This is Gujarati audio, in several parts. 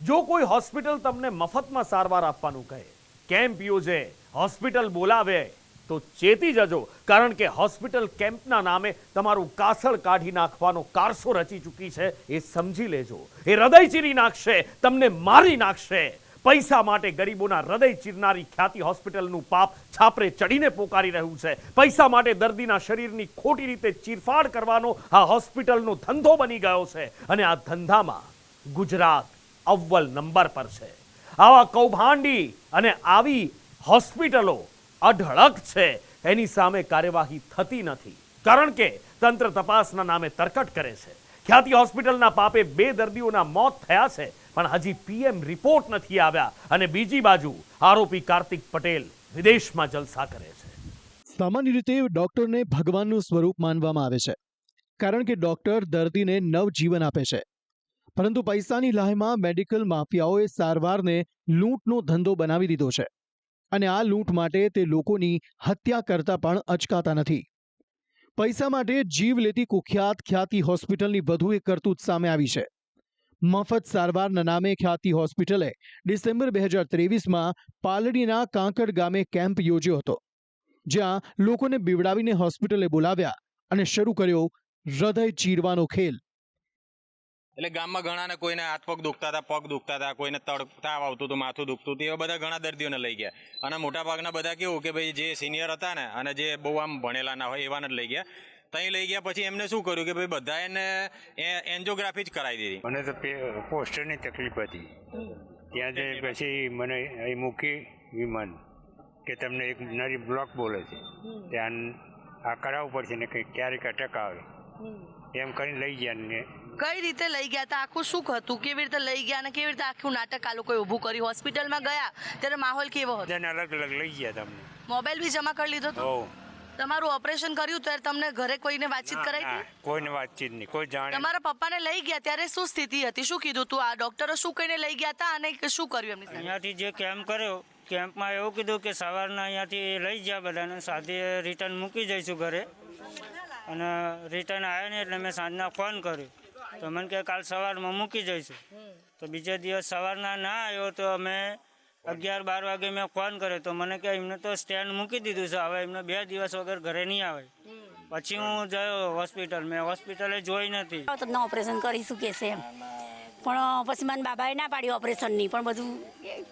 જો કોઈ હોસ્પિટલ તમને મફતમાં સારવાર આપવાનું કહે, કેમ્પ યોજે, હોસ્પિટલ બોલાવે તો ચેતી જજો, કારણ કે હોસ્પિટલ કેમ્પના નામે તમારું કાસળ કાઢી નાખવાનો કારસો રચી ચૂકી છે. એ સમજી લેજો. એ હૃદય ચીરી નાખશે, તમને મારી નાખશે. પૈસા માટે ગરીબોના હૃદય ચીરનારી ખ્યાતિ હોસ્પિટલનું પાપ છાપરે ચડીને પોકારી રહ્યું છે. પૈસા માટે દર્દીના શરીરની ખોટી રીતે ચીરફાડ કરવાનો આ હોસ્પિટલનો ધંધો બની ગયો છે, અને આ ધંધામાં ગુજરાત અવ્વલ નંબર પર છે. આવા કૌભાંડી અને આવી હોસ્પિટલો અઢળક છે, એની સામે કાર્યવાહી થતી નથી, કારણ કે તંત્ર તપાસના નામે તરકટ કરે છે. ખ્યાતિ હોસ્પિટલના પાપે 2 દર્દીઓના મોત થયા છે, પણ હજી પીએમ રિપોર્ટ નથી આવ્યા, અને બીજી બાજુ આરોપી કાર્તિક પટેલ વિદેશમાં જલસા કરે છે. સામાન્ય રીતે ડોક્ટરને ભગવાનનું સ્વરૂપ માનવામાં આવે છે, કારણ કે ડોક્ટર દર્દીને નવજીવન આપે છે. પરંતુ પૈસાની લાહેમાં મેડિકલ માફિયાઓએ સારવારને લૂંટનો ધંધો બનાવી દીધો છે, અને આ લૂંટ માટે તે લોકોની હત્યા કરતા પણ અચકાતા નથી. પૈસા માટે જીવ લેતી કુખ્યાત ખ્યાતિ હોસ્પિટલની વધુ એક કરતૂત સામે આવી છે. મફત સારવારના નામે ખ્યાતિ હોસ્પિટલે ડિસેમ્બર 2023માં પાલડીના કાંકડ ગામે કેમ્પ યોજ્યો હતો, જ્યાં લોકોને બીવડાવીને હોસ્પિટલે બોલાવ્યા અને શરૂ કર્યો હૃદય ચીરવાનો ખેલ. એટલે ગામમાં ઘણાને કોઈને હાથ પગ દુખતા હતા, પગ દુખતા હતા, કોઈને તાવ આવતું હતું, માથું દુખતું હતું, એવા બધા ઘણા દર્દીઓને લઈ ગયા. અને મોટા ભાગના બધા કેવું કે ભાઈ જે સિનિયર હતા ને અને જે બહુ આમ ભણેલા ના હોય એવાને જ લઈ ગયા. ત્યાં લઈ ગયા પછી એમને શું કર્યું કે ભાઈ બધા એને એન્જિયોગ્રાફી જ કરાવી દીધી. મને તો પોસ્ટરની તકલીફ હતી. ત્યાં જઈ પછી મને અહીં મૂકી વિમાન કે તમને એક નરી બ્લોક બોલે છે, ત્યાં આ કરાવવું પડશે ને કંઈક ક્યારેક અટક આવે એમ કરીને લઈ ગયા. ને કઈ રીતે લઈ ગયા હતા, આખું શું હતું, કેવી રીતે લઈ ગયા અને કેવી રીતે આખું નાટક આ લોકોએ ઊભું કર્યું? હોસ્પિટલમાં ગયા ત્યારે માહોલ કેવો હતો? બધાને અલગ અલગ લઈ ગયા. તમને મોબાઈલ બી જમા કરી લીધો હતો? તમારું ઓપરેશન કર્યું ત્યારે તમને ઘરે કોઈને વાતચીત કરાઈ હતી? કોઈને વાતચીત નહીં, કોઈ જાણે. તમારા પપ્પાને લઈ ગયા ત્યારે શું સ્થિતિ હતી, શું કીધું તું? આ ડોક્ટરો શું કહીને લઈ ગયા હતા અને શું કર્યું એમની સાથે? અહીંયાથી જે કેમ્પ કર્યો, કેમ્પમાં એવું કીધું કે સવારના અહીંયાથી લઈ ગયા બધાને, સાથે રિટર્ન મૂકી જઈશું ઘરે. અને રિટર્ન આવ્યો ને એટલે મેં સાંજના ફોન કર્યો, તો મને કે કાલ સવારમાં મૂકી જઈશું. તો બીજા દિવસ સવારના ના આવ્યો તો અમે 11-12 વાગે મેં ફોન કર્યો, તો મને કે એમને તો સ્ટેન્ડ મૂકી દીધું છે, હવે એમને 2 દિવસ વગર ઘરે નહીં આવે. પછી હું ગયો હોસ્પિટલ, મેં હોસ્પિટલે જોઈ નથી. તમને ઓપરેશન કરીશું કે છે એમ, પણ પછી મને બાબાએ ના પાડી ઓપરેશનની, પણ બધું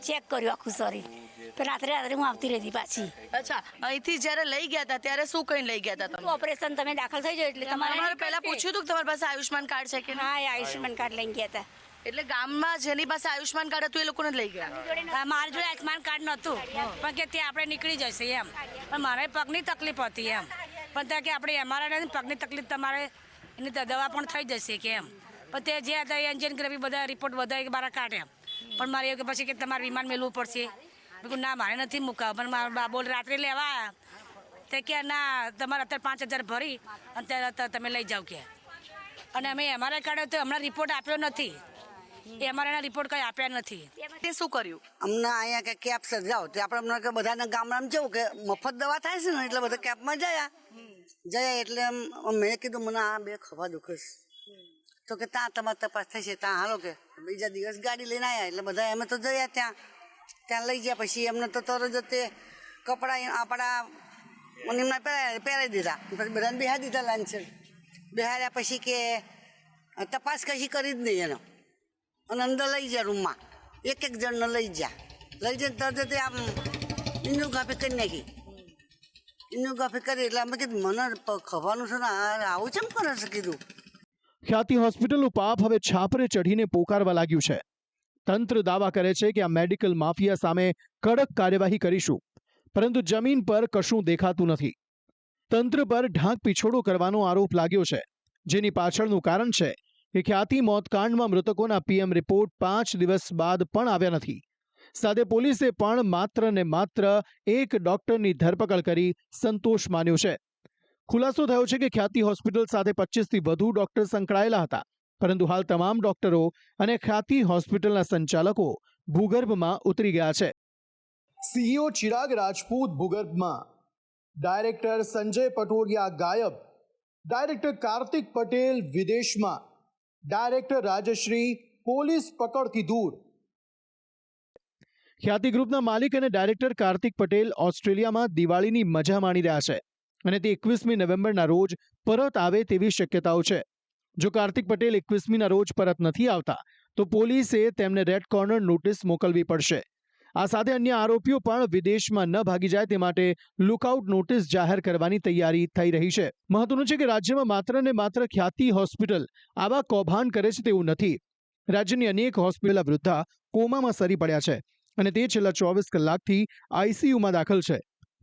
ચેક કર્યું આખું શરીર. તો રાત્રે હું આવતી રહેતી પાછી. અચ્છા, અહીંથી જ્યારે લઈ ગયા હતા ત્યારે શું કહીને લઈ ગયા હતા તમે? ઓપરેશન તમે દાખલ થઈ જાવ એટલે તમારે પહેલા પૂછ્યું હતું કે તમારી પાસે આયુષ્માન કાર્ડ છે કે હા, એ આયુષ્માન કાર્ડ લઈને ગયા હતા. એટલે ગામમાં જેની પાસે આયુષ્માન કાર્ડ હતું એ લોકોને લઈ ગયા? મારા જોડે આયુષ્માન કાર્ડ નહોતું, પણ કે ત્યાં આપણે નીકળી જશે એમ. પણ મારે પગની તકલીફ હતી એમ, પણ ત્યાં કે આપણે અમારા પગની તકલીફ તમારે એની દવા પણ થઈ જશે કે એમ. પણ તે જે હતા એન્જિયોગ્રાફી બધા રિપોર્ટ બધા મારા કાઢ્યા, પણ મારે એવું કે પછી કે તમારે વિમાન મેળવું પડશે. બિલકુલ ના, મારે નથી મૂકાવ. પણ મારા બાબો રાત્રે લેવા આવ્યા તે કે ના, તમારે અત્યારે 5,000 ભરી અને ત્યારે તમે લઈ જાઓ કે. અને અમે એમઆરઆઈ કાઢ્યો તો હમણાં રિપોર્ટ આપ્યો નથી, એમઆરઆઈના રિપોર્ટ કંઈ આપ્યા નથી. તે શું કર્યું? અમને અહીંયા કે કેમ્પ સર્જાવો તો આપણે અમને કે બધાના ગામડામાં જવું કે મફત દવા થાય છે ને, એટલે બધા કેમ્પમાં જયા એટલે મેં કીધું મને આ 2 ખભા દુખે છે, તો કે ત્યાં તમારે તપાસ થશે, ત્યાં હાલો કે. બીજા દિવસ ગાડી લઈને આવ્યા એટલે બધા અમે તો જયા ત્યાં લઈ ગયા. પછી એમને તો તરત જ તે કપડાં આપણા એમને પહેરાવી દીધા, પછી બધાને બેહાડી દીધા લાંચર. બેહાડ્યા પછી કે તપાસ કશી કરી જ નહીં એનો, અને અંદર લઈ ગયા રૂમમાં, એક જણને લઈ જઈને તરત આમ ઇન્જિયોગ્રાફી કરી નાખી. ઇન્જિયોગ્રાફી કરી એટલે અમે કીધું મને ખવાનું છે ને આવું કેમ કરે છે કીધું. ખ્યાતિ હોસ્પિટલનું પાપ હવે છાપરે ચઢીને પોકારવા લાગ્યું છે. તંત્ર દાવા કરે છે કે આ મેડિકલ માફિયા સામે કડક કાર્યવાહી કરીશું, પરંતુ જમીન પર કશું દેખાતું નથી. તંત્ર પર ઢાંક પીછોડો કરવાનો આરોપ લાગ્યો છે, જેની પાછળનું કારણ છે કે ખ્યાતિ મોતકાંડમાં મૃતકોના પીએમ રિપોર્ટ 5 દિવસ બાદ પણ આવ્યા નથી. સાથે પોલીસે પણ માત્ર ને માત્ર એક ડોક્ટરની ધરપકડ કરી સંતોષ માન્યો છે. ખુલાસો થયો છે કે ખ્યાતિ હોસ્પિટલ સાથે 25થી વધુ ડોક્ટર સંકળાયેલા હતા, પરંતુ હાલ તમામ ડોક્ટરો અને ખ્યાતિ હોસ્પિટલના સંચાલકો ભૂગર્ભમાં ઉતરી ગયા છે. સીઈઓ ચિરાગ રાજપૂત ભૂગર્ભમાં, ડાયરેક્ટર સંજય પટોડિયા ગાયબ, ડાયરેક્ટર કાર્તિક પટેલ વિદેશમાં, ડાયરેક્ટર રાજશ્રી પોલીસ પકડથી દૂર, ખ્યાતિ ગ્રુપના માલિક અને ડાયરેક્ટર કાર્તિક પટેલ ઓસ્ટ્રેલિયામાં દિવાળીની મજા માણી રહ્યા છે અને તે 21મી નવેમ્બરના રોજ પરત આવે તેવી શક્યતાઓ છે. જો કાર્તિક પટેલ 21મીના રોજ પરત નથી આવતા તો પોલીસે તેમને રેડ કોર્નર નોટિસ મોકલવી પડશે. આ સાથે અન્ય આરોપીઓ પણ વિદેશમાં ન ભાગી જાય તે માટે લુકઆઉટ નોટિસ જાહેર કરવાની તૈયારી થઈ રહી છે. મહત્વનું છે કે રાજ્યમાં માત્ર ને માત્ર ખ્યાતિ હોસ્પિટલ આવા કૌભાંડ કરે છે તેવું નથી. રાજ્યની અનેક હોસ્પિટલ વૃદ્ધા કોમામાં સરી પડ્યા છે અને તે છેલ્લા 24 કલાકથી આઈસીયુમાં દાખલ છે.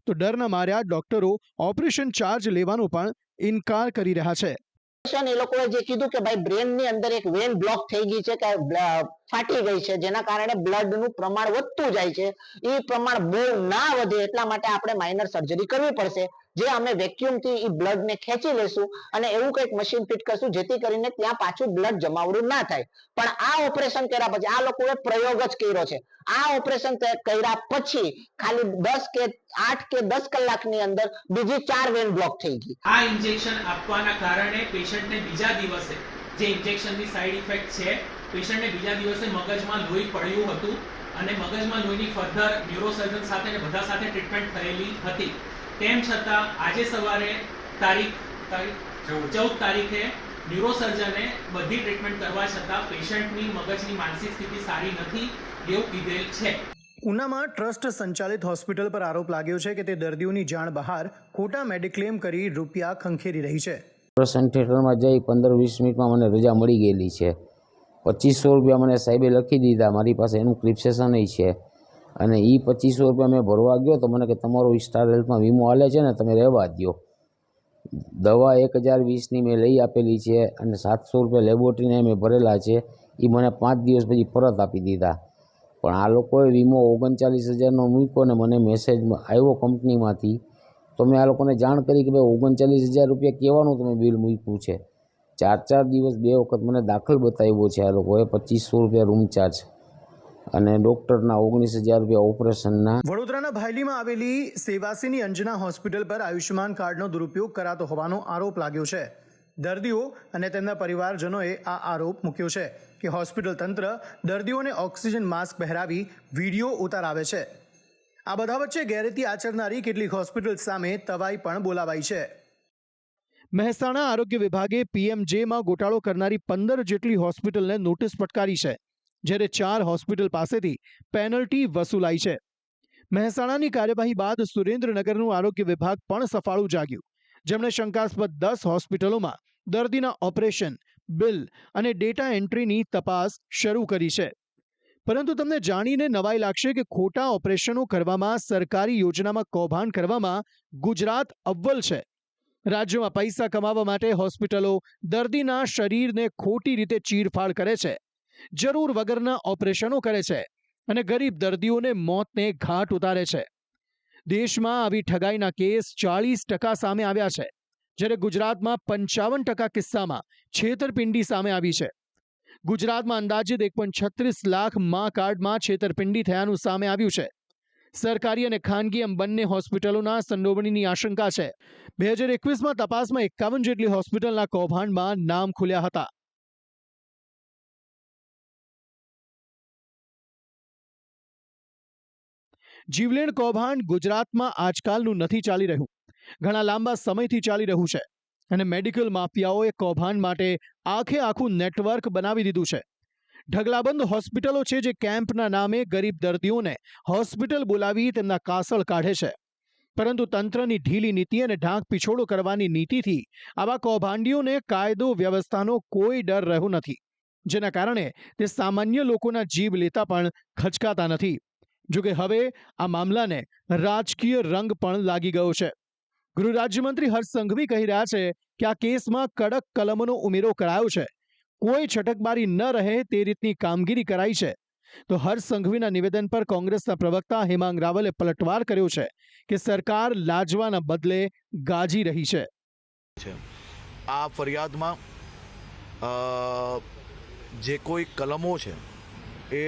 તો ડરના માર્યા ડોક્ટરો ઓપરેશન ચાર્જ લેવાનો પણ ઇનકાર કરી રહ્યા છે. એ લોકોએ જે કીધું કે ભાઈ બ્રેન ની અંદર એક વેન બ્લોક થઈ ગઈ છે કે ફાટી ગઈ છે, જેના કારણે બ્લડ નું પ્રમાણ વધતું જાય છે. એ પ્રમાણ બહુ ના વધે એટલા માટે આપણે માઇનર સર્જરી કરવી પડશે, જે અમે વેક્યુમ થી એ બ્લડ ને ખેંચી લેશું અને એવું કંઈક મશીન ફિટ કરશું જેથી કરીને ત્યાં પાછું બ્લડ જમાવડું ના થાય. પણ આ ઓપરેશન કર્યા પછી આ લોકોએ પ્રયોગ જ કર્યો છે. આ ઓપરેશન કર્યા પછી ખાલી 10 કે 8 કે 10 કલાકની અંદર બીજી 4 વેન બ્લોક થઈ ગઈ. આ ઇન્જેક્શન આપવાના કારણે પેશન્ટને બીજા દિવસે જે ઇન્જેક્શનની સાઇડ ઇફેક્ટ છે, પેશન્ટને બીજા દિવસે મગજમાં લોહી પડ્યું હતું અને મગજમાં લોહીની ફર્ધર ન્યુરોસર્જન સાથે અને બધા સાથે ટ્રીટમેન્ટ થયેલી હતી. તેમ છતાં આજે સવારે તારીખ 14 તારીખે ન્યુરોસર્જને બધી ટ્રીટમેન્ટ કરવા છતાં પેશન્ટની મગજની માનસિક સ્થિતિ સારી નથી એવું કીધેલ છે. ઉનામાં ટ્રસ્ટ સંચાલિત હોસ્પિટલ પર આરોપ લાગ્યો છે કે તે દર્દીઓની જાણ બહાર ખોટા મેડિક્લેમ કરી રૂપિયા ખંખેરી રહી છે. ઓપરેશન થિયેટરમાં જઈ 15-20 મિનિટમાં મને રજા મળી ગયેલી છે. 2500 રૂપિયા મને સાહેબે લખી દીધા, મારી પાસે એનું ક્લિપ્સેશન છે અને એ 2500 રૂપિયા મેં ભરવા ગયો તો મને કે તમારો સ્ટાર હેલ્થમાં વીમો હાલે છે ને, તમે રહેવા દો. દવા 1020ની મેં લઈ આપેલી છે અને 700 રૂપિયા લેબોરેટરીને મેં ભરેલા છે. એ મને 5 દિવસ પછી પરત આપી દીધા. પણ આ લોકોએ વીમો 39,000નો મૂક્યો ને મને મેસેજ આવ્યો કંપનીમાંથી, તો મેં આ લોકોને જાણ કરી કે ભાઈ 39,000 રૂપિયા કહેવાનું તમે બિલ મૂક્યું છે. 4 દિવસ 2 વખત મને દાખલ બતાવ્યો છે આ લોકોએ. 2500 રૂપિયા રૂમ ચાર્જ અને ડૉક્ટરના 19,000 રૂપિયા ઓપરેશનના. વડોદરાના ભાયલીમાં આવેલી સેવાસીની અંજના હોસ્પિટલ પર આયુષ્યમાન કાર્ડનો દુરુપયોગ કરાતો હોવાનો આરોપ લાગ્યો છે. દર્દીઓ અને તેમના પરિવારજનોએ આ આરોપ મૂક્યો છે કે હોસ્પિટલ તંત્ર દર્દીઓને ઓક્સિજન માસ્ક પહેરાવી વિડીયો ઉતારાવે છે. આ બધા વચ્ચે ગેરરીતિ આચરનારી કેટલીક હોસ્પિટલ સામે તવાઈ પણ બોલાવાઈ છે. મહેસાણા આરોગ્ય વિભાગે PMJમાં ગોટાળો કરનારી 15 જેટલી હોસ્પિટલને નોટિસ ફટકારી છે, જ્યારે 4 હોસ્પિટલ પાસેથી પેનલ્ટી વસૂલાઈ છે. મહેસાણાની કાર્યવાહી બાદ સુરેન્દ્રનગરનું આરોગ્ય વિભાગ પણ સફાળું જાગ્યું, જેમણે શંકાસ્પદ 10 હોસ્પિટલોમાં દર્દીના ઓપરેશન, બિલ અને ડેટા એન્ટ્રીની તપાસ શરૂ કરી છે. પરંતુ તમને જાણીને નવાઈ લાગશે કે ખોટા ઓપરેશનો કરવામાં, સરકારી યોજનામાં કૌભાંડ કરવામાં ગુજરાત અવ્વલ છે. રાજ્યમાં પૈસા કમાવા માટે હોસ્પિટલો દર્દીના શરીરને ખોટી રીતે ચીરફાડ કરે છે, જરૂર વગરના ઓપરેશનો કરે છે અને ગરીબ દર્દીઓને મોતને ઘાટ ઉતારે છે. દેશમાં આવી ઠગાઈના કેસ 40% સામે આવ્યા છે, જ્યારે ગુજરાતમાં 55% કિસ્સામાં છેતરપિંડી સામે આવી છે. ગુજરાતમાં અંદાજિત 1.36 લાખ મા કાર્ડમાં છેતરપિંડી થયાનું સામે આવ્યું છે. સરકારી અને ખાનગી એમ બંને હોસ્પિટલોના સંડોવણીની આશંકા છે. 2021માં તપાસમાં 51 જેટલી હોસ્પિટલના કૌભાંડમાં નામ ખુલ્યા હતા. જીવલેણ કૌભાંડ ગુજરાતમાં આજકાલનું નથી ચાલી રહ્યું, ઘણા લાંબા સમયથી ચાલી રહ્યું છે અને મેડિકલ માફિયાઓએ કૌભાંડ માટે આખું નેટવર્ક બનાવી દીધું છે. ઢગલાબંધ હોસ્પિટલો છે જે કેમ્પના નામે ગરીબ દર્દીઓને હોસ્પિટલ બોલાવી તેમના કાસળ કાઢે છે. પરંતુ તંત્રની ઢીલી નીતિ અને ઢાંક પીછોડો કરવાની નીતિથી આવા કૌભાંડીઓને કાયદો વ્યવસ્થાનો કોઈ ડર રહ્યો નથી, જેના કારણે તે સામાન્ય લોકોના જીવ લેતા પણ ખચકાતા નથી. જોકે હવે આ મામલાને રાજકીય રંગ પણ લાગી ગયો છે. ગૃહ રાજ્યમંત્રી હર્ષ સંઘવી કહી રહ્યા છે કે આ કેસમાં કડક કલમોનો ઉમેરો કરાયો છે, કોઈ છટકબારી ન રહે તે રીતની કામગીરી કરાઈ છે. તો હર્ષ સંઘવીના નિવેદન પર કોંગ્રેસના પ્રવક્તા હેમાંગ રાવલે પલટવાર કર્યો છે કે સરકાર લાજવાના બદલે ગાજી રહી છે. આ ફરિયાદમાં જે કોઈ કલમો છે એ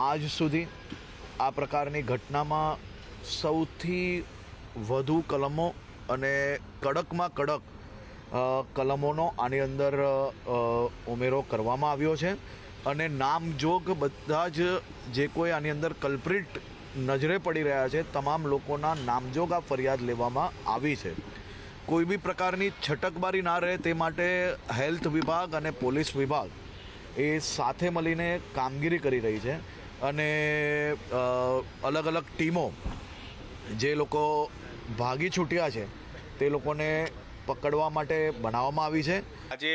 આજ સુધી આ પ્રકારની ઘટનામાં સૌથી વધુ કલમો અને કડકમાં કડક કલમોનો આની અંદર ઉમેરો કરવામાં આવ્યો છે. અને નામજોગ બધા જ જે કોઈ આની અંદર કલ્પ્રિટ નજરે પડી રહ્યા છે તમામ લોકોના નામજોગ આ ફરિયાદ લેવામાં આવી છે. કોઈ બી પ્રકારની છટકબારી ના રહે તે માટે હેલ્થ વિભાગ અને પોલીસ વિભાગ એ સાથે મળીને કામગીરી કરી રહી છે અને અલગ અલગ ટીમો જે લોકો ભાગી છૂટ્યા છે તે લોકોને પકડવા માટે બનાવવામાં આવી છે. આજે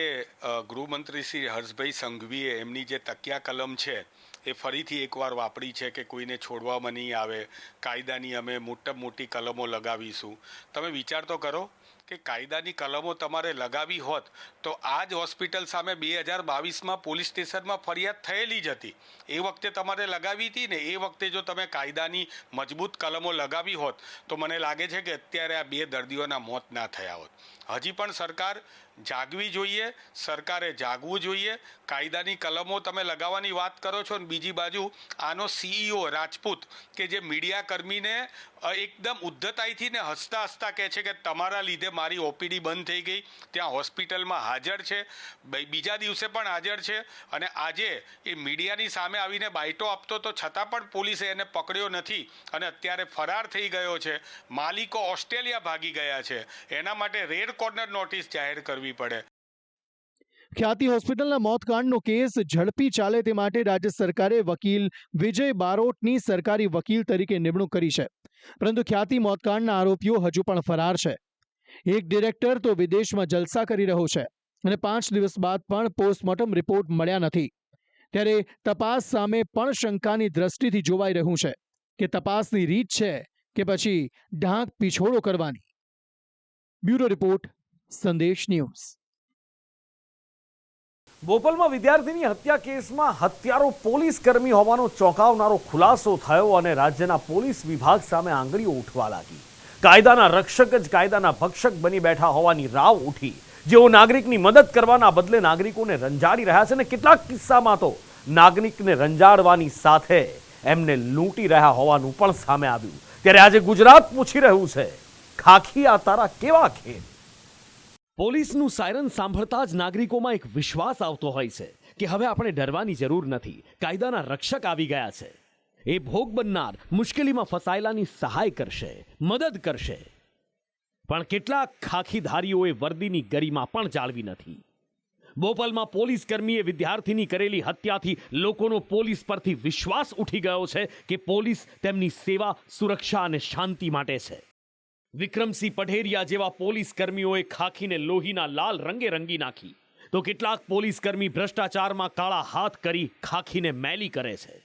ગૃહમંત્રી શ્રી હર્ષભાઈ સંઘવીએ એમની જે તકિયા કલમ છે એ ફરીથી એકવાર વાપરી છે કે કોઈને છોડવામાં નહીં આવે, કાયદાની અમે મોટી કલમો લગાવીશું. તમે વિચાર તો કરો કે કાયદાની કલમો તમારે લગાવી હોત તો આ જ હોસ્પિટલ સામે 2022માં પોલીસ સ્ટેશનમાં ફરિયાદ થયેલી જ હતી. એ વખતે તમારે લગાવી હતી ને, એ વખતે જો તમે કાયદાની મજબૂત કલમો લગાવી હોત તો મને લાગે છે કે અત્યારે આ 2 દર્દીઓના મોત ના થયા હોત. હજી પણ સરકાર જાગવી જોઈએ, સરકારે જાગવું જોઈએ. કાયદાની કલમો તમે લગાવવાની વાત કરો છો ને બીજી બાજુ આનો CEO રાજપૂત કે જે મીડિયા કર્મીને એકદમ ઉદ્ધતાઈથી ને હસતા હસતા કહે છે કે તમારા લીધે મારી OPD બંધ થઈ ગઈ, ત્યાં હોસ્પિટલમાં હાજર છે, બીજા દિવસે પણ હાજર છે અને આજે એ મીડિયાની સામે આવીને બાઇટો આપતો તો છતાં પણ પોલીસે એને પકડ્યો નથી અને અત્યારે ફરાર થઈ ગયો છે. માલિકો ઓસ્ટ્રેલિયા ભાગી ગયા છે. એના માટે રેડ કોર્નર નોટિસ જાહેર કરવી પડે. ખ્યાતિ હોસ્પિટલના મોતકાંડનો કેસ ઝડપી ચાલે તે માટે રાજ્ય સરકારે વકીલ વિજય બારોટની સરકારી વકીલ તરીકે નિમણૂક કરી છે. પરંતુ ખ્યાતિ મોતકાંડના આરોપીઓ હજુ પણ ફરાર છે. એક ડિરેક્ટર તો વિદેશમાં જલસા કરી રહ્યો છે અને 5 દિવસ બાદ પણ પોસ્ટમોર્ટમ રિપોર્ટ મળ્યા નથી. ત્યારે તપાસ સામે પણ શંકાની દ્રષ્ટિથી જોવાઈ રહ્યું છે કે તપાસની રીત છે કે પછી ઢાંક પીછોડો કરવાની. બ્યુરો રિપોર્ટ, સંદેશ ન્યૂઝ. બોપલમાં વિદ્યાર્થીની હત્યા કેસમાં હત્યારો પોલીસ કર્મી હોવાનો ચોંકાવનારો ખુલાસો થયો અને રાજ્યના પોલીસ વિભાગ સામે આંગળીઓ ઉઠવા લાગી. કાયદાના રક્ષક જ કાયદાના ભક્ષક બની બેઠા હોવાની રાવ ઉઠી. જેઓ નાગરિકની મદદ કરવાના બદલે નાગરિકોને રંજાડી રહ્યા છે અને કેટલાક કિસ્સામાં તો નાગરિકને રંજાડવાની સાથે એમને લૂંટી રહ્યા હોવાનું પણ સામે આવ્યું. ત્યારે આજે ગુજરાત પૂછી રહ્યું છે, ખાખી આ તારા કેવા ખેલ? પોલીસનું સાયરન સાંભળતા જ નાગરિકોમાં એક વિશ્વાસ આવતો હોય છે કે હવે આપણે ડરવાની જરૂર નથી, કાયદાના રક્ષક આવી ગયા છે. એ ભોગ બનનાર મુશ્કેલીમાં ફસાયેલાની સહાય કરશે, મદદ કરશે. પણ કેટલાક ખાખીધારીઓએ વર્દીની ગરિમા પણ જાળવી નથી. બોપલમાં પોલીસ કર્મીએ વિદ્યાર્થીની કરેલી હત્યાથી લોકોનો પોલીસ પરથી વિશ્વાસ ઉઠી ગયો છે કે પોલીસ તેમની સેવા, સુરક્ષા અને શાંતિ માટે છે. વિક્રમસિંહ પઢેરિયા જેવા પોલીસ કર્મીઓએ ખાખીને લોહીના લાલ રંગે રંગી નાખી તો કેટલાક પોલીસ કર્મી ભ્રષ્ટાચારમાં કાળા હાથ કરી ખાખીને મેલી કરે છે.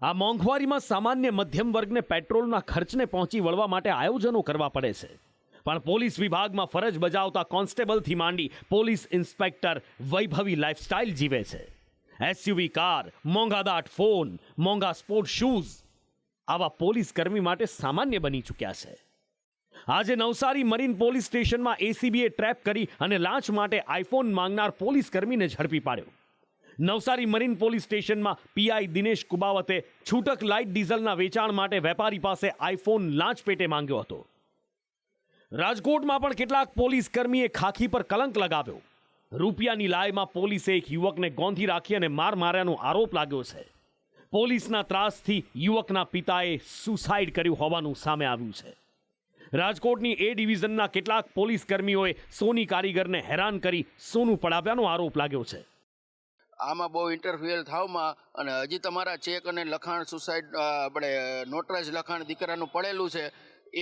આ મોંઘવારીમાં સામાન્ય મધ્યમ વર્ગને પેટ્રોલના ખર્ચને પહોંચી વળવા માટે આયોજનો કરવા પડે છે. પણ પોલીસ વિભાગમાં ફરજ બજાવતા કોન્સ્ટેબલથી માંડી પોલીસ ઇન્સ્પેક્ટર વૈભવી લાઇફસ્ટાઇલ જીવે છે. SUV કાર, મોંઘાદાટ ફોન, મોંઘા સ્પોર્ટ શૂઝ આવા પોલીસ કર્મી માટે સામાન્ય બની ચૂક્યા છે. આજે નવસારી મરીન પોલીસ સ્ટેશનમાં ACBએ ટ્રેપ કરી અને લાંચ માટે આઈફોન માંગનાર પોલીસ કર્મીને ઝડપી પાડ્યો. નવસારી મરીન પોલીસ સ્ટેશનમાં PI દિનેશ કુબાવતે છૂટક લાઇટ ડીઝલના વેચાણ માટે વેપારી પાસે આઈફોન લાંચ પેટે માંગ્યો હતો. રાજકોટમાં પણ કેટલાક પોલીસ કર્મીએ ખાખી પર કલંક લગાવ્યો. રૂપિયાની લાયમાં પોલીસે એક યુવકને ગોંધી રાખી અને માર્યાનો આરોપ લાગ્યો છે. પોલીસના ત્રાસથી યુવકના પિતાએ સુસાઇડ કર્યું હોવાનું સામે આવ્યું છે. રાજકોટની A ડિવિઝનના કેટલાક પોલીસ કર્મીઓએ સોની કારીગરને હેરાન કરી સોનું પડાવ્યાનો આરોપ લાગ્યો છે. આમાં બહુ ઇન્ટરફિયર થાવમાં અને હજી તમારા ચેક અને લખાણ સુસાઇડ આપણે નોટરાઇઝ લખાણ દીકરાનું પડેલું છે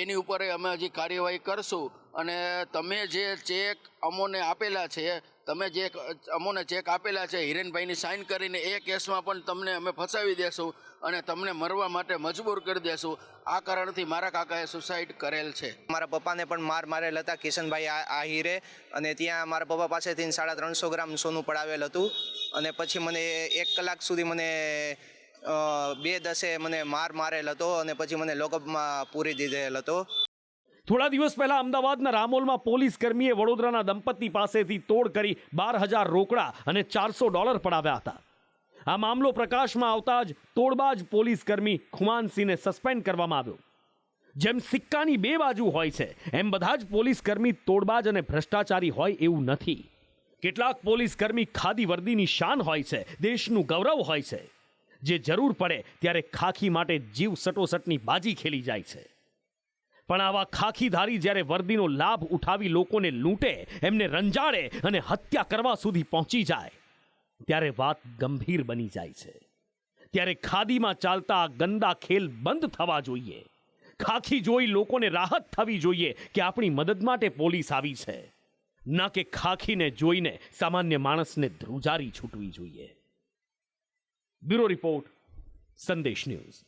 એની ઉપર અમે હજી કાર્યવાહી કરશું અને તમે જે ચેક અમોને આપેલા છે, તમે જે અમોને ચેક આપેલા છે હિરેનભાઈની સાઇન કરીને એ કેસમાં પણ તમને અમે ફસાવી દેશું અને તમને મરવા માટે મજબૂર કરી દેશું. આ કારણથી મારા કાકાએ સુસાઇડ કરેલ છે. મારા પપ્પાને પણ મારેલ હતા કિશનભાઈ આહિરે અને ત્યાં મારા પપ્પા પાસેથી 350 ગ્રામ સોનું પડાવેલ હતું અને પછી મને 1 કલાક સુધી મને 2:10 મને મારેલ હતો અને પછી મને લોકઅપમાં પૂરી દીધેલ હતો. થોડા દિવસ પહેલા અમદાવાદના રામોલમાં પોલીસ કર્મીએ વડોદરાના દંપતી પાસેથી તોડ કરી 12,000 રોકડા અને $400 પડાવ્યા હતા. આ મામલો પ્રકાશમાં આવતા જ તોડબાજ પોલીસ કર્મી ખુમાનસિંહને સસ્પેન્ડ કરવામાં આવ્યો. જેમ સિક્કાની 2 બાજુ હોય છે એમ બધા જ પોલીસ કર્મી તોડબાજ અને ભ્રષ્ટાચારી હોય એવું નથી. કેટલાક પોલીસ કર્મી ખાદી વર્દીની શાન હોય છે, દેશનું ગૌરવ હોય છે, જે જરૂર પડે ત્યારે ખાખી માટે જીવ સટોસટની બાજી ખેલી જાય છે. પણ આવા ખાખીધારી જ્યારે વર્દીનો લાભ ઉઠાવી લોકોને લૂંટે, એમને રંજાડે અને હત્યા કરવા સુધી પહોંચી જાય, ત્યારે વાત ગંભીર બની જાય છે. ત્યારે ખાદીમાં ચાલતા આ ગંદા ખેલ બંધ થવા જોઈએ. ખાખી જોઈ લોકોને રાહત થવી જોઈએ કે આપણી મદદ માટે પોલીસ આવી છે, ના કે ખાખીને જોઈને સામાન્ય માણસને ધ્રુજારી છૂટવી જોઈએ. બ્યુરો રિપોર્ટ, સંદેશ ન્યૂઝ.